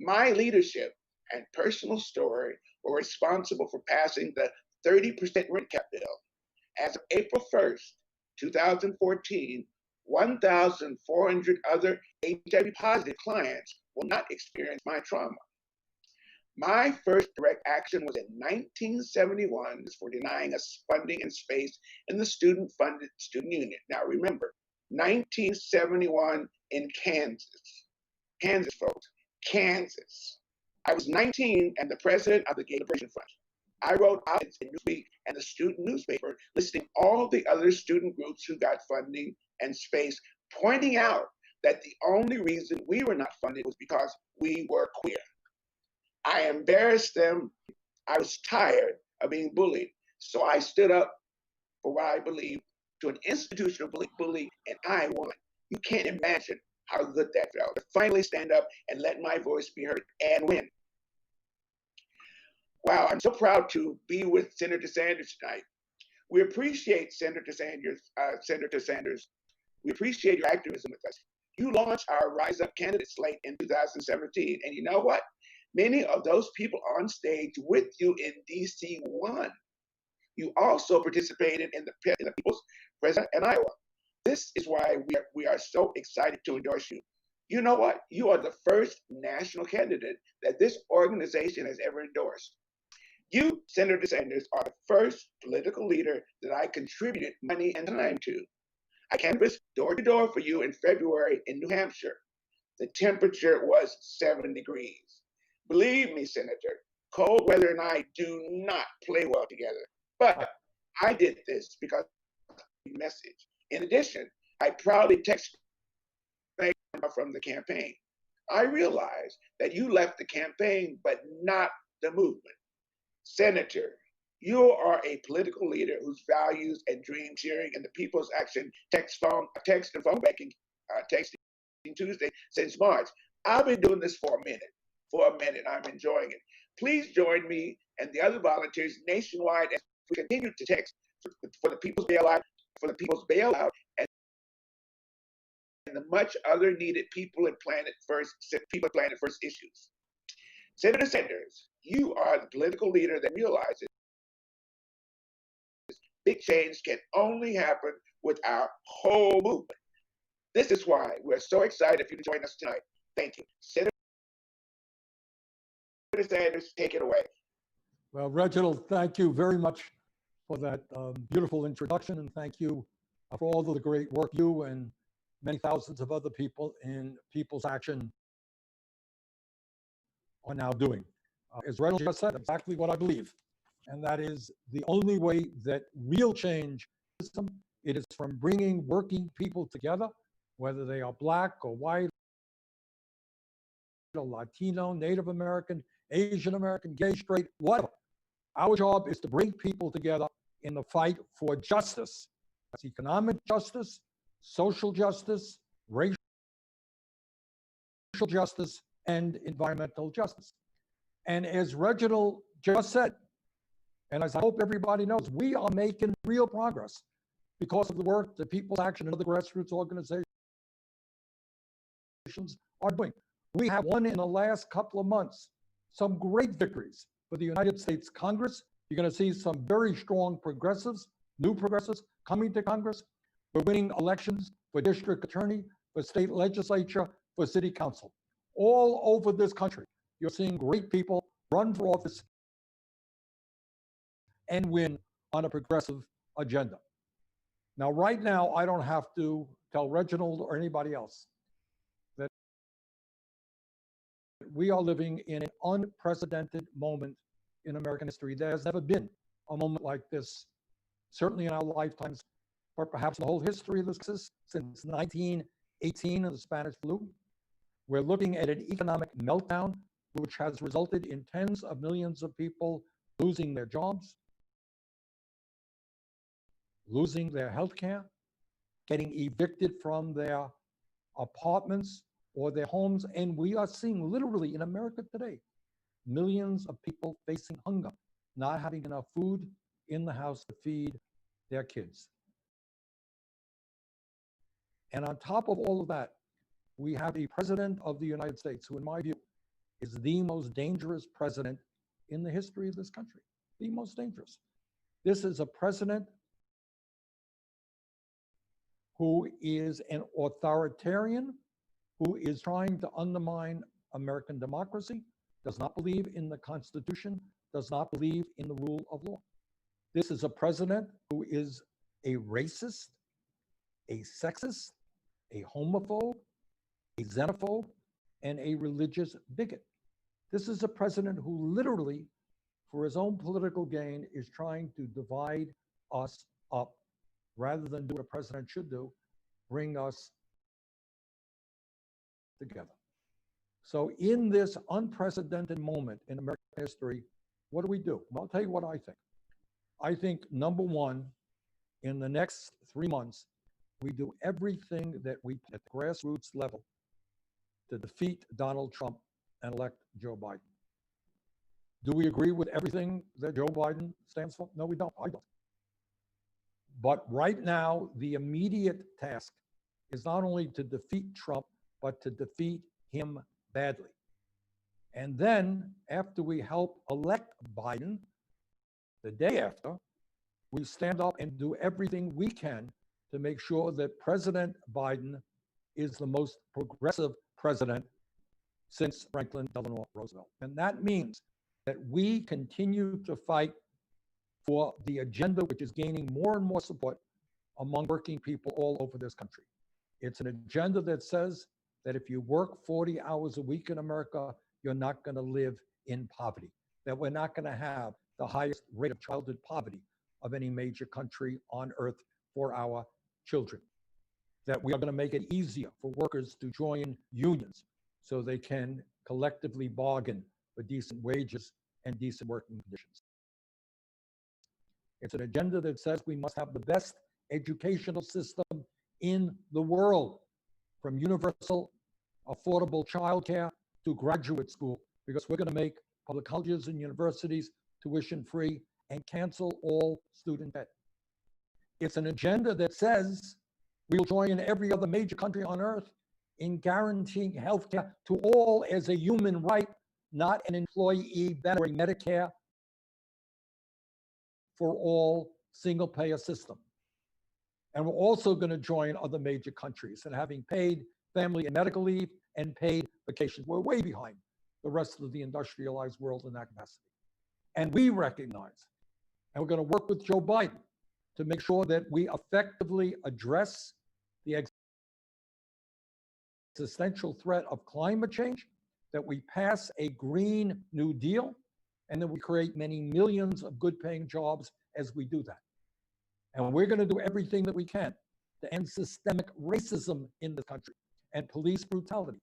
Speaker 14: My leadership and personal story were responsible for passing the 30% rent cap bill. As of April 1st, 2014, 1,400 other HIV-positive clients will not experience my trauma. My first direct action was in 1971 for denying us funding and space in the student-funded student union. Now remember, 1971 in Kansas. Kansas, folks, Kansas. I was 19 and the president of the Gay Liberation Front. I wrote out in Newsweek and the student newspaper listing all the other student groups who got funding and space, pointing out that the only reason we were not funded was because we were queer. I embarrassed them. I was tired of being bullied. So I stood up for what I believed to an institutional bully, and I won. You can't imagine how good that felt to finally stand up and let my voice be heard and win. Wow, I'm so proud to be with Senator Sanders tonight. We appreciate Senator Sanders. We appreciate your activism with us. You launched our Rise Up candidate slate in 2017, and you know what? Many of those people on stage with you in DC won. You also participated in the People's President in Iowa. This is why we are so excited to endorse you. You know what? You are the first national candidate that this organization has ever endorsed. You, Senator Sanders, are the first political leader that I contributed money and time to. I canvassed door to door for you in February in New Hampshire. The temperature was 7 degrees. Believe me, Senator, cold weather and I do not play well together. But I did this because of the message. In addition, I proudly texted from the campaign. I realized that you left the campaign, but not the movement. Senator, you are a political leader whose values and dreams sharing in the People's Action text and phone banking texting Tuesday since March. I've been doing this for a minute. for a minute. I'm enjoying it. Please join me and the other volunteers nationwide as we continue to text for the people's bailout, and the much other needed people and Planet First issues. Senator Sanders, you are the political leader that realizes big change can only happen with our whole movement. This is why we're so excited for you to join us tonight. Thank you. Senator Sanders, take it away.
Speaker 13: Well, Reginald, thank you very much for that beautiful introduction, and thank you for all of the great work you and many thousands of other people in People's Action are now doing. As Reginald just said, exactly what I believe, and that is the only way that real change is. It is from bringing working people together, whether they are Black or white, or Latino, Native American, Asian American, gay, straight, whatever. Our job is to bring people together in the fight for justice. That's economic justice, social justice, racial justice, and environmental justice. And as Reginald just said, and as I hope everybody knows, we are making real progress because of the work that People's Action and other grassroots organizations are doing. We have won in the last couple of months some great victories for the United States Congress. You're going to see some very strong progressives, new progressives coming to Congress. We're winning elections for district attorney, for state legislature, for city council. All over this country, you're seeing great people run for office and win on a progressive agenda. Now, right now, I don't have to tell Reginald or anybody else that we are living in an unprecedented moment in American history. There has never been a moment like this, certainly in our lifetimes, or perhaps in the whole history of this since 1918 and the Spanish flu. We're looking at an economic meltdown, which has resulted in tens of millions of people losing their jobs, losing their health care, getting evicted from their apartments or their homes. And we are seeing literally in America today, millions of people facing hunger, not having enough food in the house to feed their kids. And on top of all of that, we have a president of the United States who, in my view, is the most dangerous president in the history of this country, the most dangerous. This is a president who is an authoritarian, who is trying to undermine American democracy, does not believe in the Constitution, does not believe in the rule of law. This is a president who is a racist, a sexist, a homophobe, a xenophobe, and a religious bigot. This is a president who literally, for his own political gain, is trying to divide us up rather than do what a president should do, bring us together. So in this unprecedented moment in American history, what do? Well, I'll tell you what I think. I think, number one, in the next 3 months, we do everything that we at the grassroots level to defeat Donald Trump and elect Joe Biden. Do we agree with everything that Joe Biden stands for? No, we don't. I don't. But right now, the immediate task is not only to defeat Trump, but to defeat him badly. And then after we help elect Biden, the day after, we stand up and do everything we can to make sure that President Biden is the most progressive president since Franklin Delano Roosevelt. And that means that we continue to fight for the agenda, which is gaining more and more support among working people all over this country. It's an agenda that says that if you work 40 hours a week in America, you're not going to live in poverty, that we're not going to have the highest rate of childhood poverty of any major country on earth for our children, that we are going to make it easier for workers to join unions so they can collectively bargain for decent wages and decent working conditions. It's an agenda that says we must have the best educational system in the world, from universal affordable childcare to graduate school because we're going to make public colleges and universities tuition free and cancel all student debt. It's an agenda that says we will join every other major country on earth in guaranteeing healthcare to all as a human right, not an employee benefit, Medicare for all single payer system. And we're also going to join other major countries in having paid family and medical leave and paid vacations. We're way behind the rest of the industrialized world in that capacity. And we recognize, and we're going to work with Joe Biden to make sure that we effectively address the existential threat of climate change, that we pass a Green New Deal, and that we create many millions of good paying jobs as we do that. And we're going to do everything that we can to end systemic racism in the country and police brutality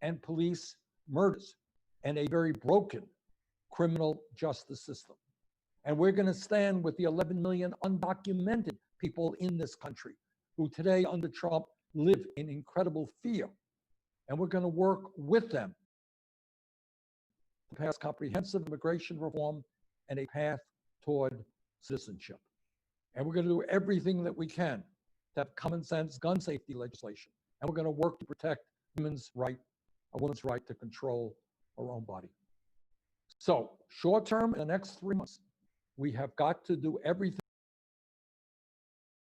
Speaker 13: and police murders and a very broken criminal justice system. And we're going to stand with the 11 million undocumented people in this country who today under Trump live in incredible fear. And we're going to work with them to pass comprehensive immigration reform and a path toward citizenship. And we're going to do everything that we can to have common sense gun safety legislation. And we're going to work to protect a woman's right to control her own body. So short term, in the next 3 months, we have got to do everything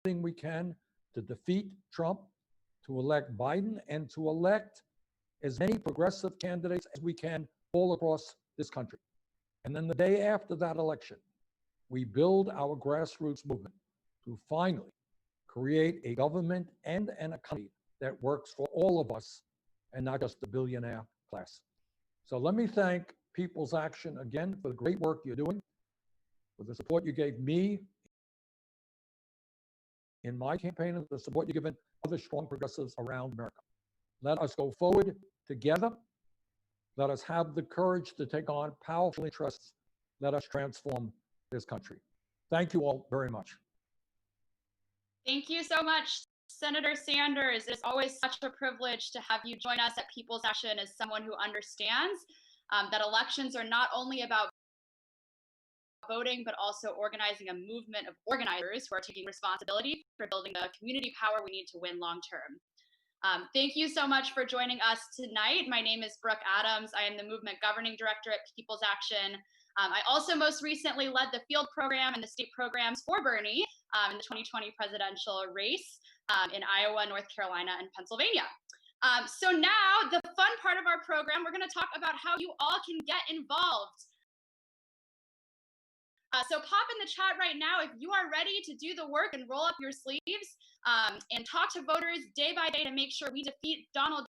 Speaker 13: we can to defeat Trump, to elect Biden, and to elect as many progressive candidates as we can all across this country. And then the day after that election, we build our grassroots movement to finally create a government and an economy that works for all of us and not just the billionaire class. So let me thank People's Action again for the great work you're doing, for the support you gave me in my campaign, and the support you've given other strong progressives around America. Let us go forward together. Let us have the courage to take on powerful interests. Let us transform this country. Thank you all very much.
Speaker 15: Thank you so much, Senator Sanders. It's always such a privilege to have you join us at People's Action as someone who understands that elections are not only about voting, but also organizing a movement of organizers who are taking responsibility for building the community power we need to win long term. Thank you so much for joining us tonight. My name is Brooke Adams. I am the Movement Governing Director at People's Action. I also most recently led the field program and the state programs for Bernie in the 2020 presidential race in Iowa, North Carolina, and Pennsylvania. So now the fun part of our program, we're going to talk about how you all can get involved. So pop in the chat right now if you are ready to do the work and roll up your sleeves and talk to voters day by day to make sure we defeat Donald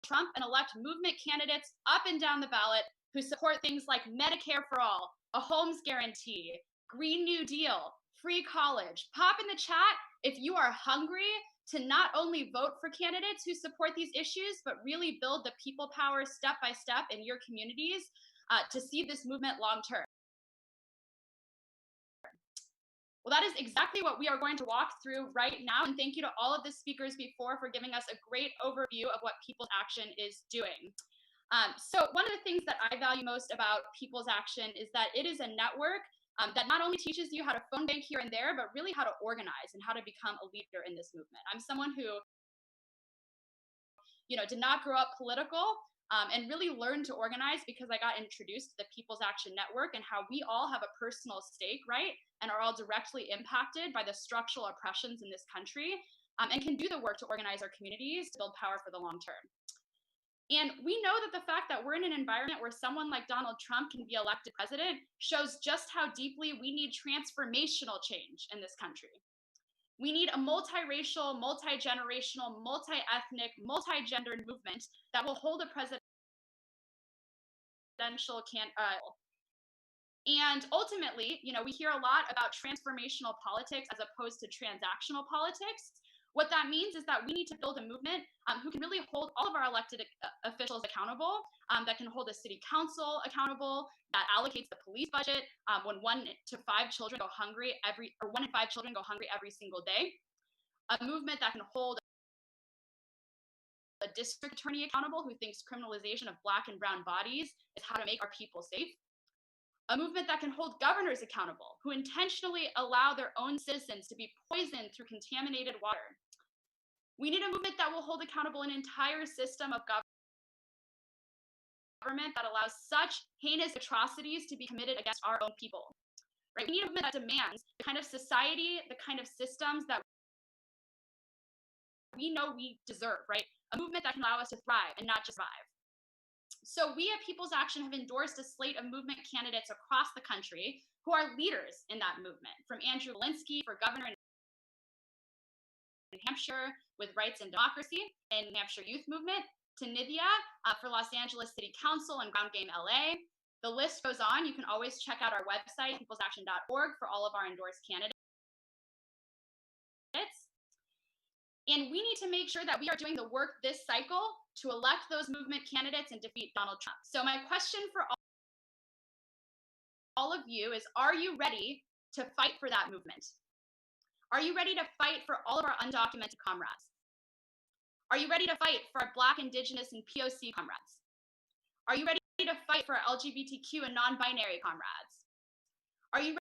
Speaker 15: Trump and elect movement candidates up and down the ballot who support things like Medicare for all, a homes guarantee, Green New Deal, free college. Pop in the chat if you are hungry to not only vote for candidates who support these issues, but really build the people power step by step in your communities to see this movement long term. Well, that is exactly what we are going to walk through right now. And thank you to all of the speakers before for giving us a great overview of what People's Action is doing. So one of the things that I value most about People's Action is that it is a network that not only teaches you how to phone bank here and there, but really how to organize and how to become a leader in this movement. I'm someone who, did not grow up political, and really learned to organize because I got introduced to the People's Action Network and how we all have a personal stake, right? And are all directly impacted by the structural oppressions in this country and can do the work to organize our communities to build power for the long term. And we know that the fact that we're in an environment where someone like Donald Trump can be elected president shows just how deeply we need transformational change in this country. We need a multiracial, multi-generational, multi-ethnic, multi-gendered movement that will hold a presidential and ultimately, we hear a lot about transformational politics as opposed to transactional politics. What that means is that we need to build a movement who can really hold all of our elected officials accountable, that can hold a city council accountable, that allocates the police budget when 1 in 5 children go hungry every single day. A movement that can hold a district attorney accountable who thinks criminalization of Black and brown bodies is how to make our people safe. A movement that can hold governors accountable who intentionally allow their own citizens to be poisoned through contaminated water. We need a movement that will hold accountable an entire system of government that allows such heinous atrocities to be committed against our own people. Right? We need a movement that demands the kind of society, the kind of systems that we know we deserve, right? A movement that can allow us to thrive and not just survive. So we at People's Action have endorsed a slate of movement candidates across the country who are leaders in that movement, from Andrew Walensky for governor in New Hampshire with Rights and Democracy and New Hampshire Youth Movement, to Nithya for Los Angeles City Council and Ground Game LA. The list goes on. You can always check out our website, peoplesaction.org, for all of our endorsed candidates. And we need to make sure that we are doing the work this cycle to elect those movement candidates and defeat Donald Trump. So my question for all of you is, are you ready to fight for that movement? Are you ready to fight for all of our undocumented comrades? Are you ready to fight for our Black, Indigenous, and POC comrades? Are you ready to fight for our LGBTQ and non-binary comrades? Are you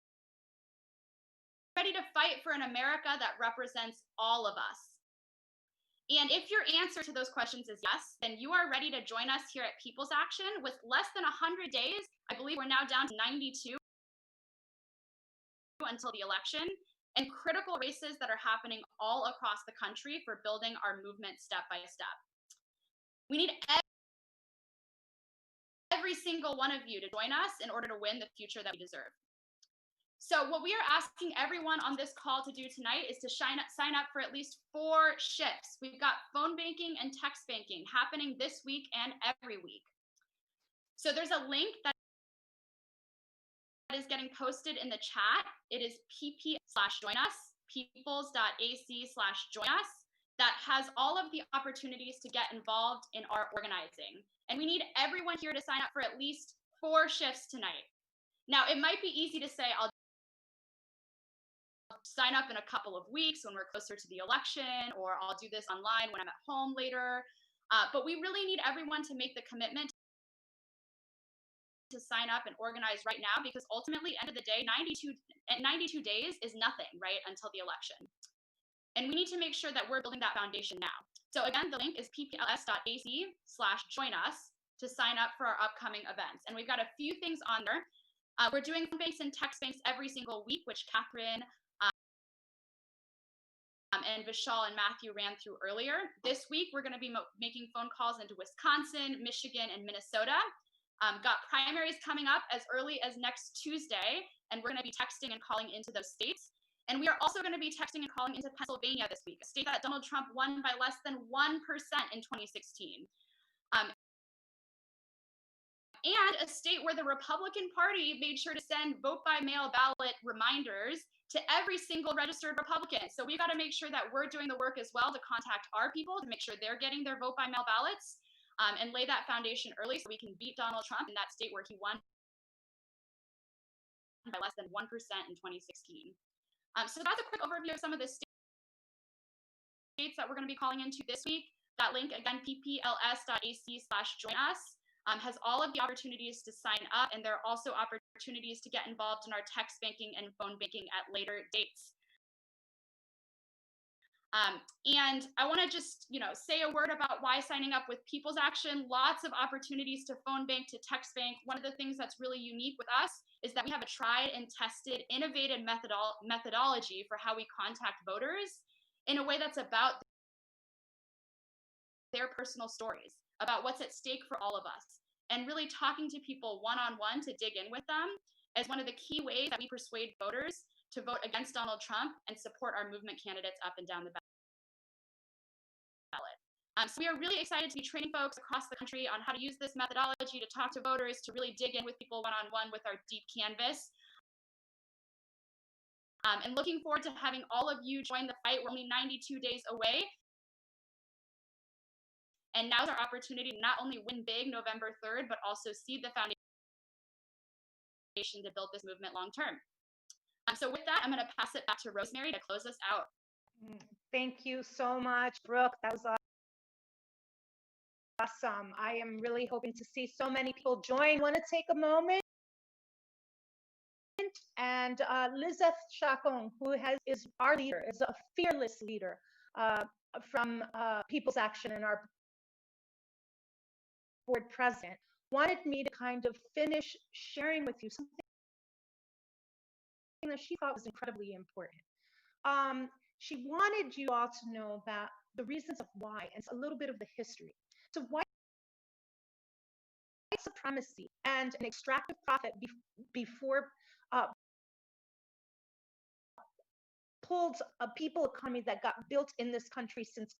Speaker 15: ready to fight for an America that represents all of us? And if your answer to those questions is yes, then you are ready to join us here at People's Action. With less than 100 days, I believe we're now down to 92 until the election, and critical races that are happening all across the country for building our movement step by step. We need every single one of you to join us in order to win the future that we deserve. So what we are asking everyone on this call to do tonight is to sign up for at least 4 shifts. We've got phone banking and text banking happening this week and every week. So there's a link that is getting posted in the chat. It is pp/join us, peoples.ac/join us, that has all of the opportunities to get involved in our organizing. And we need everyone here to sign up for at least 4 shifts tonight. Now, it might be easy to say, I'll sign up in a couple of weeks when we're closer to the election, or I'll do this online when I'm at home later. But we really need everyone to make the commitment to sign up and organize right now, because ultimately, end of the day, 92 days is nothing, right, until the election. And we need to make sure that we're building that foundation now. So again, the link is ppls.ac/join us to sign up for our upcoming events. And we've got a few things on there. We're doing phone banks and text banks every single week, which Catherine and Vishal and Matthew ran through earlier. This week, we're going to be making phone calls into Wisconsin, Michigan, and Minnesota. Got primaries coming up as early as next Tuesday, and we're going to be texting and calling into those states. And we are also going to be texting and calling into Pennsylvania this week, a state that Donald Trump won by less than 1% in 2016. And a state where the Republican Party made sure to send vote-by-mail ballot reminders to every single registered Republican. So we've got to make sure that we're doing the work as well to contact our people to make sure they're getting their vote-by-mail ballots, and lay that foundation early so we can beat Donald Trump in that state where he won by less than 1% in 2016. So that's a quick overview of some of the states that we're going to be calling into this week. That link, again, ppls.ac/join us, has all of the opportunities to sign up, and there are also opportunities to get involved in our text banking and phone banking at later dates. And I want to just, say a word about why signing up with People's Action. Lots of opportunities to phone bank, to text bank. One of the things that's really unique with us is that we have a tried and tested, innovative methodology for how we contact voters in a way that's about their personal stories, about what's at stake for all of us, and really talking to people one-on-one to dig in with them as one of the key ways that we persuade voters to vote against Donald Trump and support our movement candidates up and down the ballot. So we are really excited to be training folks across the country on how to use this methodology to talk to voters, to really dig in with people one-on-one with our deep canvas. And looking forward to having all of you join the fight. We're only 92 days away. And now's our opportunity to not only win big November 3rd, but also seed the foundation to build this movement long term. So with that, I'm going to pass it back to Rosemary to close us out.
Speaker 3: Thank you so much, Brooke. That was awesome. I am really hoping to see so many people join. Want to take a moment and Lizeth Chacon, who is our leader, is a fearless leader from People's Action and our board president, wanted me to kind of finish sharing with you something that she thought was incredibly important. She wanted you all to know that the reasons of why, and a little bit of the history. So white supremacy and an extractive profit before pulled a people economy that got built in this country since